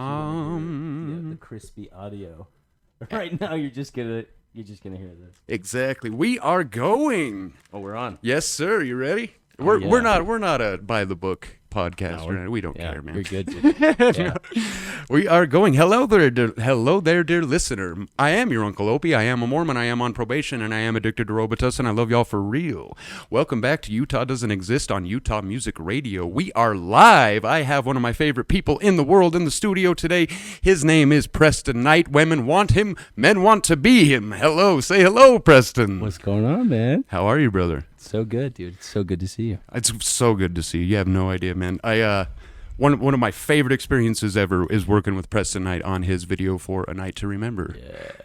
the crispy audio. Right now, you're just gonna hear this. Exactly. We are going. Oh, we're on. Yes, sir. You ready? Oh, We're not a by the book podcast. No, we don't care, man. You're good, dude. Yeah. We are going. Hello there, dear listener. I am your Uncle Opie. I am a Mormon. I am on probation, and I am addicted to Robitussin, and I love y'all for real. Welcome back to Utah Doesn't Exist on Utah Music Radio. We are live. I have one of my favorite people in the world in the studio today. His name is Preston Knight. Women want him. Men want to be him. Hello. Say hello, Preston. What's going on, man? How are you, brother? So good, dude. It's so good to see you. It's so good to see you. You have no idea, man. One of my favorite experiences ever is working with Preston Knight on his video for A Night to Remember.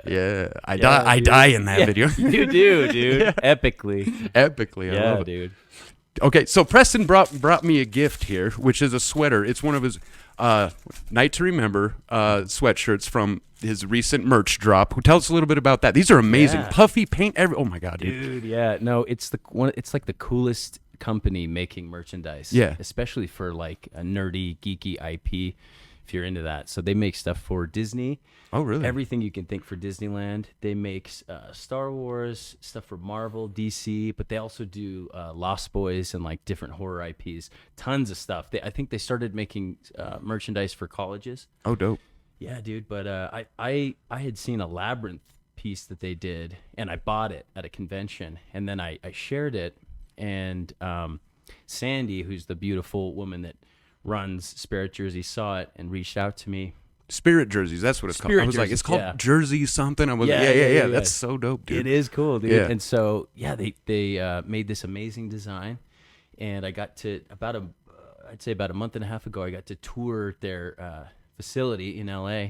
Yeah. I die in that video. You do, dude. Yeah. Epically. I love it. Dude. Okay, so Preston brought me a gift here, which is a sweater. It's one of his Night to Remember sweatshirts from his recent merch drop. Who tell us a little bit about that? These are amazing. Yeah. Puffy paint. Oh my god, dude. Yeah. No, it's it's like the coolest company making merchandise. Yeah. Especially for like a nerdy, geeky IP, if you're into that. So they make stuff for Disney. Oh, really? Everything you can think for Disneyland. They make Star Wars, stuff for Marvel, DC, but they also do Lost Boys and like different horror IPs. Tons of stuff. I think they started making merchandise for colleges. Oh, dope. Yeah, dude. But I had seen a Labyrinth piece that they did, and I bought it at a convention, and then I shared it, and Sandy, who's the beautiful woman that runs Spirit Jersey, saw it and reached out to me. Spirit jerseys, that's what it's called. I was like, it's called Jersey something. I was yeah. That's so dope, dude. It is cool, dude. Yeah. And so, they made this amazing design, and I got to about a month and a half ago, I got to tour their facility in LA,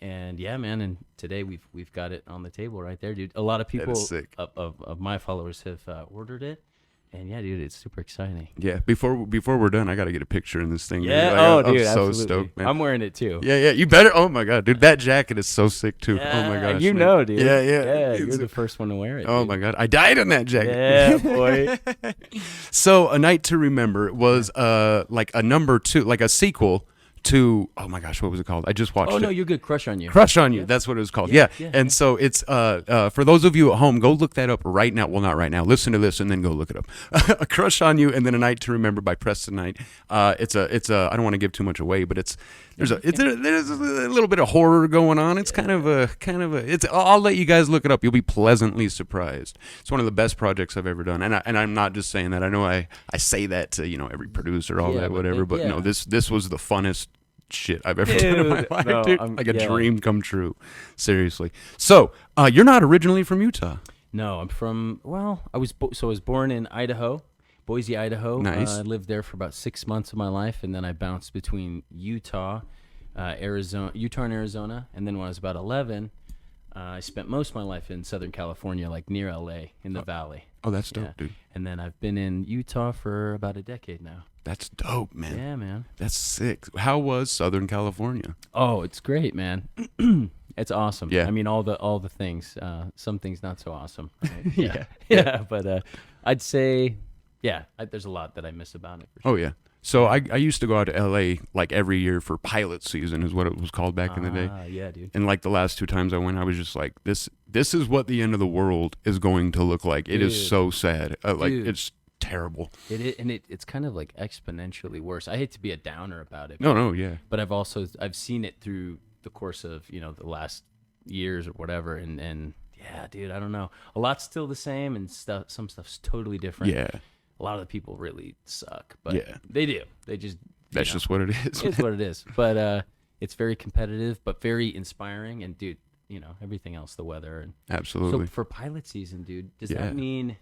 and yeah, man. And today we've got it on the table right there, dude. A lot of people of my followers have ordered it. And yeah, dude, it's super exciting. Yeah, before we're done, I got to get a picture in this thing. Yeah, like, dude, I'm so absolutely. stoked, man. I'm wearing it too. Yeah, you better. Oh my god, dude, that jacket is so sick too. Yeah, oh my gosh, you man. know, dude. Yeah. You're the first one to wear it. Oh dude. my god, I died in that jacket. Yeah, boy. So, A Night to Remember was like a number 2, like a sequel to, oh my gosh, what was it called? I just watched it. Oh no, you're good. Crush on You. Crush on You. That's what it was called. Yeah. And so it's for those of you at home, go look that up right now. Well, not right now. Listen to this and then go look it up. A Crush on You and then A Night to Remember by Preston Knight. It's a I don't want to give too much away, but there's a little bit of horror going on. It's kind of a I'll let you guys look it up. You'll be pleasantly surprised. It's one of the best projects I've ever done. And I'm not just saying that. I know I say that to, every producer, all that, whatever, but no, this was the funnest shit I've ever done in my life, dude. Like a dream come true. Seriously. So, you're not originally from Utah. No, I'm from, I was born in Idaho, Boise, Idaho. Nice. I lived there for about 6 months of my life, and then I bounced between Utah and Arizona, and then when I was about 11, I spent most of my life in Southern California, like near LA, in the valley. Oh, that's dope, dude. And then I've been in Utah for about a decade now. That's dope, man. Yeah, man. That's sick. How was Southern California? Oh, it's great, man. It's awesome. Yeah. I mean, all the things. Some things not so awesome. Right? Yeah. Yeah. But I'd say, there's a lot that I miss about it. For sure. Oh, yeah. So I used to go out to L.A. like every year for pilot season is what it was called back in the day. Yeah, dude. And like the last 2 times I went, I was just like, this is what the end of the world is going to look like. It is so sad. It's terrible. It is, and it's kind of like exponentially worse. I hate to be a downer about it. Yeah. But I've seen it through the course of the last years or whatever, and yeah, dude, I don't know. A lot's still the same, and some stuff's totally different. Yeah. A lot of the people really suck, but they do. They just that's just what it is. It's what it is. But it's very competitive, but very inspiring. And dude, everything else, the weather and absolutely. So for pilot season, dude, does that mean?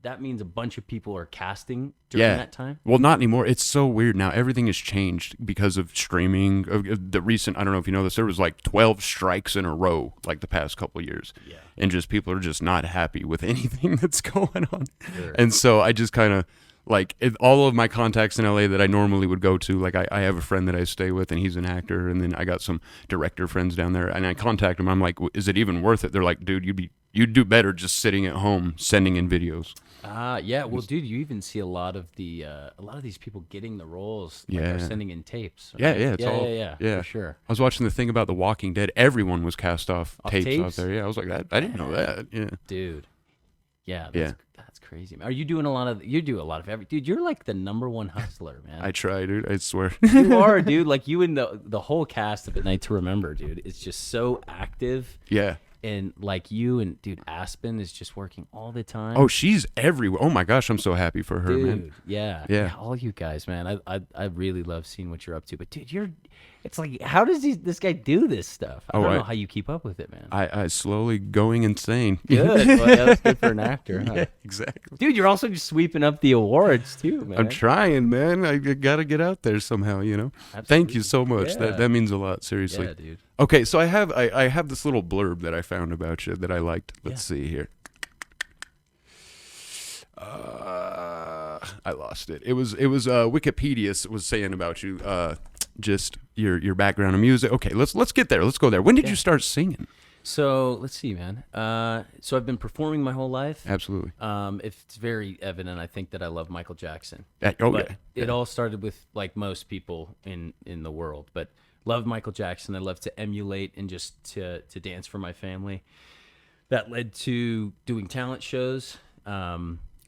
That means a bunch of people are casting during that time? Well, not anymore. It's so weird now. Everything has changed because of streaming. The recent, I don't know if you know this, there was like 12 strikes in a row like the past couple of years. Yeah. And just people are just not happy with anything that's going on. Sure. And so I just kind of, like, all of my contacts in LA that I normally would go to, like I have a friend that I stay with and he's an actor, and then I got some director friends down there, and I contact them. I'm like, is it even worth it? They're like, dude, you'd You'd do better just sitting at home sending in videos. Yeah. Well, dude, you even see a lot of these people getting the roles, like Yeah. are sending in tapes. Yeah, Right? yeah, it's all For sure. I was watching the thing about The Walking Dead. Everyone was cast off tapes out tapes? there. Yeah, I was like, I didn't know that. Yeah, Dude. Yeah, Yeah. that's crazy. Man. Are you doing a lot of? You do a lot of every. Dude, you're like the #1 hustler, man. I try, dude. I swear. You are, dude. Like you and the whole cast of At Night to Remember, dude. It's just so active. Yeah. And like you and dude, Aspen is just working all the time. Oh, she's everywhere. Oh my gosh, I'm so happy for her, dude, man. yeah, all you guys, man. I really love seeing what you're up to. But dude, it's like, how does this guy do this stuff? I don't know how you keep up with it, man. I slowly going insane. Good. Well, yeah, that's good for an actor, huh? Yeah, exactly. Dude, you're also just sweeping up the awards too, man. I'm trying, man. I gotta get out there somehow, you know. Absolutely. Thank you so much. Yeah. That means a lot, seriously. Yeah, dude. Okay, so I have this little blurb that I found about you that I liked. Let's see here. I lost it. It was Wikipedia was saying about you, just your background in music. Okay, let's get there. Let's go there. When did you start singing? So let's see, man. So I've been performing my whole life. Absolutely. It's very evident, I think, that I love Michael Jackson. But it all started with, like most people in the world, but love Michael Jackson. I love to emulate and just to dance for my family. That led to doing talent shows.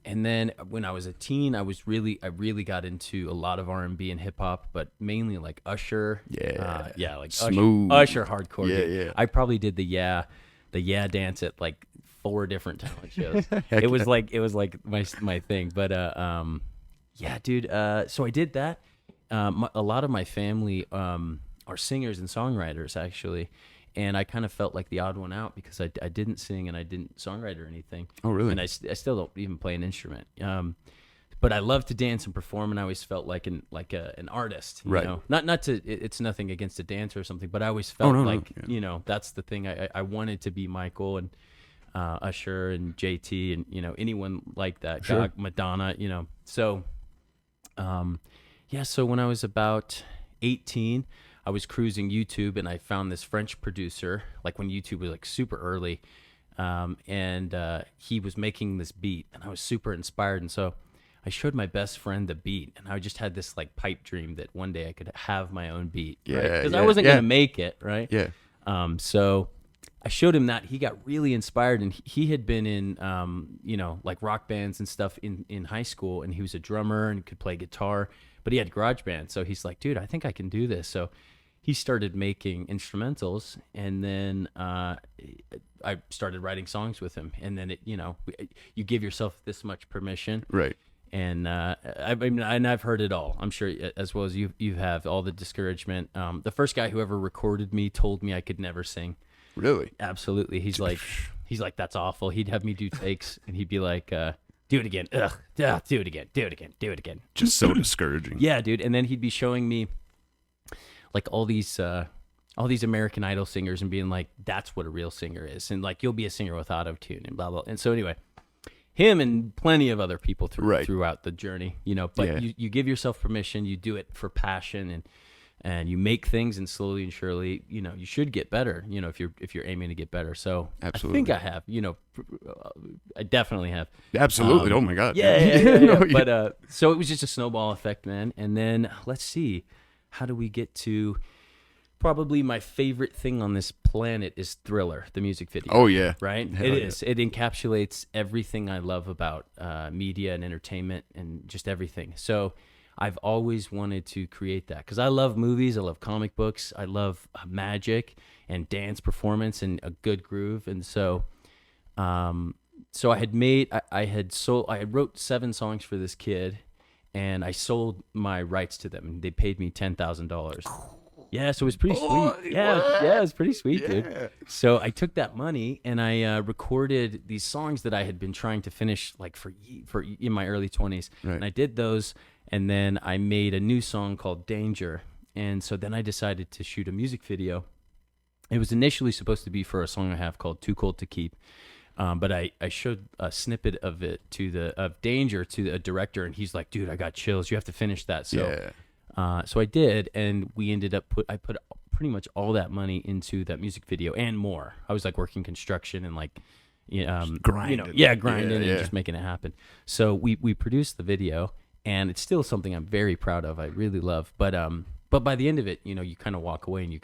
And then when I was a teen, I really got into a lot of R&B and hip hop, but mainly like Usher. Like Smooth. Usher hardcore. Yeah, dude. yeah. I probably did the yeah dance at like 4 different talent shows. It was like my thing. But yeah, dude. So I did that. A lot of my family are singers and songwriters, actually. And I kind of felt like the odd one out because I didn't sing and I didn't songwrite or anything. Oh, really? And I still don't even play an instrument. But I love to dance and perform, and I always felt like an artist. You Right. know? Not to. It's nothing against a dancer or something, but I always felt Yeah. That's the thing. I wanted to be Michael and Usher and JT and anyone like that. Sure. Madonna. So, So when I was about 18. I was cruising YouTube and I found this French producer, like when YouTube was like super early, and he was making this beat, and I was super inspired. And so I showed my best friend the beat, and I just had this like pipe dream that one day I could have my own beat, because I wasn't gonna make it, right? Yeah. So I showed him that. He got really inspired, and he had been in, like rock bands and stuff in high school, and he was a drummer and could play guitar, but he had garage band. So he's like, dude, I think I can do this. So he started making instrumentals, and then I started writing songs with him. And then you give yourself this much permission, Right. And I've heard it all. I'm sure as well as you have all the discouragement. The first guy who ever recorded me told me I could never sing. Really? Absolutely. He's like, that's awful. He'd have me do takes, and he'd be like, do it again. Ugh. Do it again. Do it again. Do it again. Just so discouraging. Yeah, dude. And then he'd be showing me like all these American Idol singers and being like, that's what a real singer is. And like, you'll be a singer with auto-tune and blah, blah. And so anyway, him and plenty of other people throughout the journey, but you give yourself permission, you do it for passion, and you make things, and slowly and surely, you should get better, if you're aiming to get better. So absolutely. I think I have, I definitely have. Absolutely. Oh my God. Yeah. But so it was just a snowball effect, man. And then let's see, how do we get to probably my favorite thing on this planet is Thriller, the music video. Oh yeah. Right? Hell It yeah. is. It encapsulates everything I love about media and entertainment and just everything. So I've always wanted to create that because I love movies, I love comic books, I love magic and dance performance and a good groove. And so I had wrote 7 songs for this kid, and I sold my rights to them, and they paid me $10,000. Yeah, so it was pretty sweet. Yeah, it was pretty sweet, dude. So I took that money and I recorded these songs that I had been trying to finish like for in my early 20s. Right. And I did those, and then I made a new song called Danger. And so then I decided to shoot a music video. It was initially supposed to be for a song I have called Too Cold to Keep. But I showed a snippet of it of Danger to a director, and he's like, dude, I got chills. You have to finish that. So so I did, and we ended up I put pretty much all that money into that music video and more. I was like working construction and like grinding. Grinding and just making it happen. So we produced the video, and it's still something I'm very proud of. I really love, but by the end of it, you kind of walk away and you